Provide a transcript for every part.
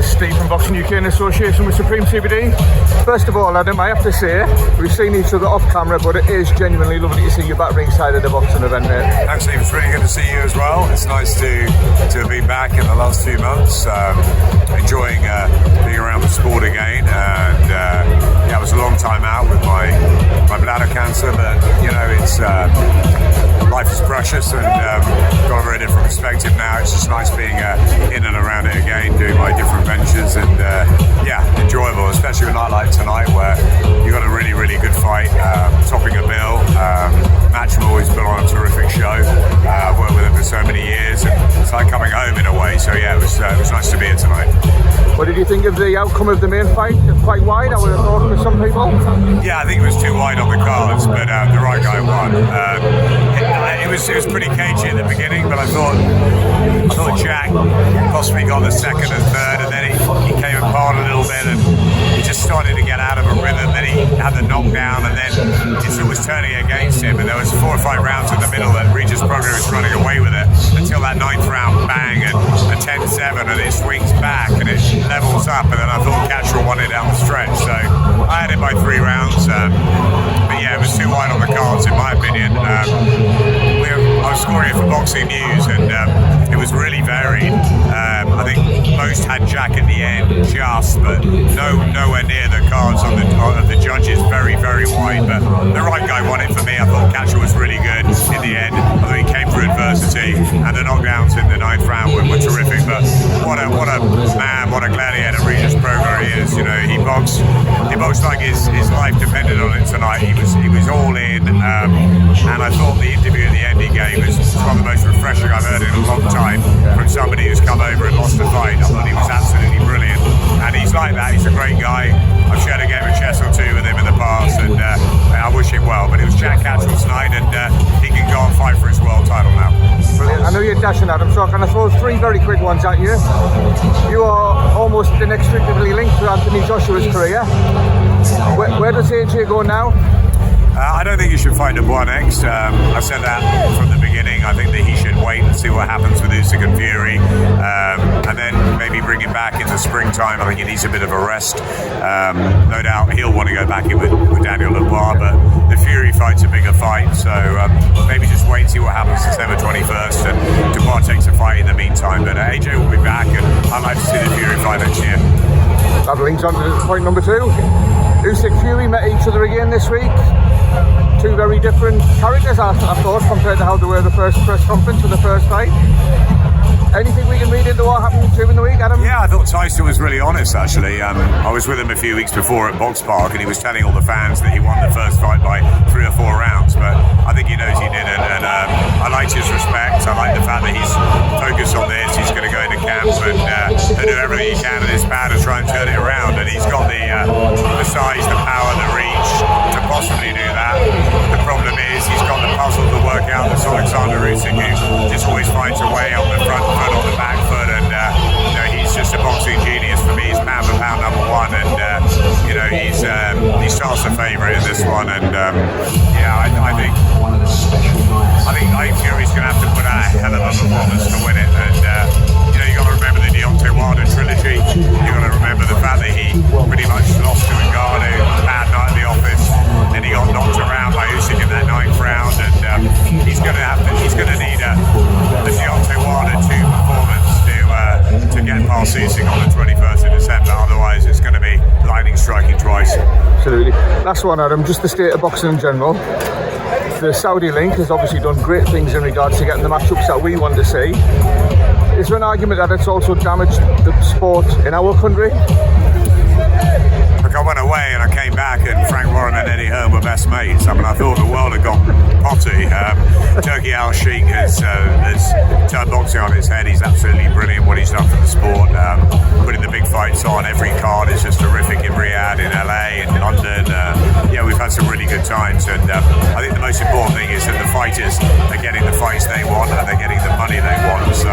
Steve from Boxing UK in association with Supreme CBD. First of all, Adam, I have to say, we've seen each other off camera, but it is genuinely lovely to see you back ringside at the boxing event, mate. Thanks, Steve. It's really good to see you as well. It's nice to have been back in the last few months, enjoying being around the sport again. And yeah, it was a long time out with my bladder cancer, but you know, it's life is precious and got a very different perspective now. It's just nice being in and around it again, doing my different ventures, and yeah, enjoyable, especially a night like tonight where you got a really, really good fight, topping a bill. Matchroom always put on a terrific show. I've worked with him for so many years, and it's like coming home in a way. So yeah, it was nice to be here tonight. What did you think of the outcome of the main fight? Quite wide, I would have thought, for some people. Yeah, I think it was too wide on the cards, but the right guy won. It was pretty cagey at the beginning, but I thought Jack possibly got the second and third, and then he came apart a little bit, and he just started to get out of a rhythm. Then he had the knockdown, and then it was turning against him, and there was 4 or 5 rounds in the middle that Regis Progress was running away with it until that 9th round bang and a 10-7, and it swings back and it levels up, and then I thought Catchell won it down the stretch, so I had it by 3 rounds, but yeah, it was too wide on the cards in my opinion. I was scoring it for Boxing News, and it was really varied. I think most had Jack at the end, but nowhere near the cards of the judges. Very, very wide, but the right guy won it for me. I thought Catchell was really good in the end. I think he came through adversity, and the knockdowns in the 9th round were terrific. But what a man, what a gladiator Regis Progress he is. You know, he boxed like his life depended on it tonight. He was all in, and I thought the interview at the end he gave was one of the most refreshing I've heard in a long time from somebody who's come over and lost a fight. I thought he was absolutely brilliant, and he's like that. He's a great guy. I've shared a game of chess or 2 with him in the past, and I wish him well. But it was Jack Catchell tonight, and he can go and fight for his world title now. Brilliant. I know you're dashing, Adam, so I'm going to throw 3 very quick ones at you. You are almost inextricably linked to Anthony Joshua's career. Where does AJ go now? I don't think he should fight Dubois next. I've said that from the beginning. I think that he should wait and see what happens with Usyk and Fury, and then maybe bring him back in the springtime. I think he needs a bit of a rest. No doubt he'll want to go back in with Daniel Dubois, but the Fury fight's a bigger fight, so maybe just wait and see what happens December 21st, and Dubois takes a fight in the meantime. But AJ will be back, and I'd like to see the Fury fight next year. That links on to point number 2. Usyk Fury met each other again this week. 2 very different characters, I thought, compared to how they were the first press conference for the first fight. Anything we can read into what happened to him in the week, Adam? Yeah, I thought Tyson was really honest, actually. I was with him a few weeks before at Box Park, and he was telling all the fans that he won the first fight by 3 or 4 rounds, but I think he knows he didn't, and I liked his respect. I like the fact that he's focused on this. He's going to go into camp and do everything he can in his power to try and turn it around, and he's got the size, the power, the reach to possibly do that. The problem is he's got the puzzle to work out. That's Alexander Usyk, who just always finds a way on the front foot, on the back foot, and you know, he's just a boxing genius for me. He's pound for pound number 1, and you know, he starts a favourite in this one, and yeah, I think Fury's going to have to put out a hell of a performance to win it, and you know, you got to remember the Deontay Wilder trilogy. You got to remember the fact that he pretty much lost to Ngannou, bad night at the office, then he got knocked around by Usyk in that 9th round, and he's going to need a Deontay Wilder 2 performance to get past Usyk on the 21st of December. Otherwise, it's going to be lightning striking twice. Absolutely. Last one, Adam. Just the state of boxing in general. The Saudi link has obviously done great things in regards to getting the matchups that we want to see. Is there an argument that it's also damaged the sport in our country? Look, I went away and I came back, and Frank Warren and Eddie Hearn were best mates. I mean, I thought the world had gone potty. Turki Al-Sheikh has turned boxing on its head. He's absolutely brilliant what he's done for the sport. Putting the big fights on every card is just terrific in Riyadh, in LA, in London. Yeah, we've had some really good times, and I think the most important thing is that the fighters are getting the fights they want, and they're getting the money they want. So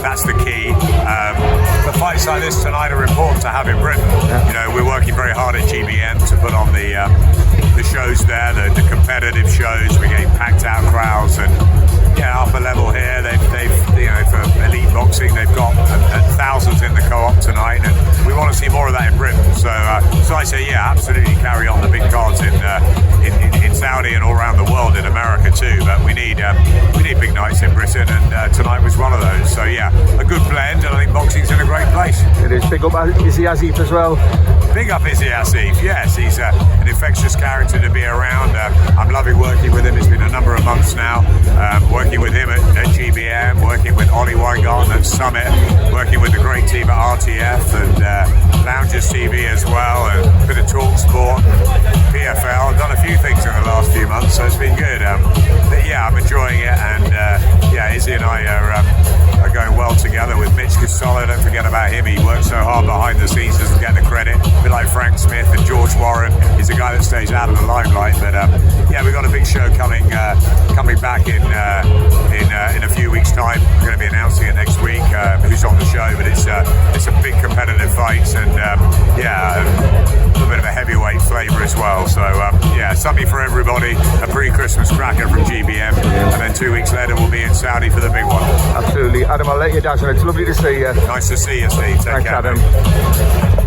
that's the key. The fights like this tonight are important to have in Britain. You know, we're working very hard at GBM to put on the shows there, the competitive shows. We're getting packed out crowds, and yeah, upper level here. They've you know, for elite boxing, they've got thousands in the co-op tonight, and yeah, absolutely carry on the big cards in Saudi and all around the world, in America too. But we need big nights in Britain, and tonight was one of those. So yeah, a good blend, and I think boxing's in a great place. It is. Big up Izzy Asif as well. Big up Izzy Asif, yes, he's an infectious character to be around. I'm loving working with him. It's been a number of months now, working with him at GBM, working with Ollie Weingarten at Summit, working with the great team at RTF and Loungers TV as well, and a bit of Talk Sport, PFL. I've done a few things in the last few months, so it's been good. But yeah, I'm enjoying it, and yeah, Izzy and I are going well together with Mitch Costello. Don't forget about him. He works so hard behind the scenes, doesn't get the credit. A bit like Frank Smith and George Warren. He's a guy that stays out of the limelight. But yeah, we've got a big show coming back in a few weeks' time. We're going to be announcing it next week. Who's on the show? But it's a big competitive fights, and yeah, a little bit of a heavyweight flavour as well. So yeah, something for everybody. A pre-Christmas cracker from GBM, and then 2 weeks later we'll be in Saudi for the big one. Absolutely, Adam. I'll let you down. It's lovely to see you. Nice to see you, Steve. Take Thanks, care, Adam. mate.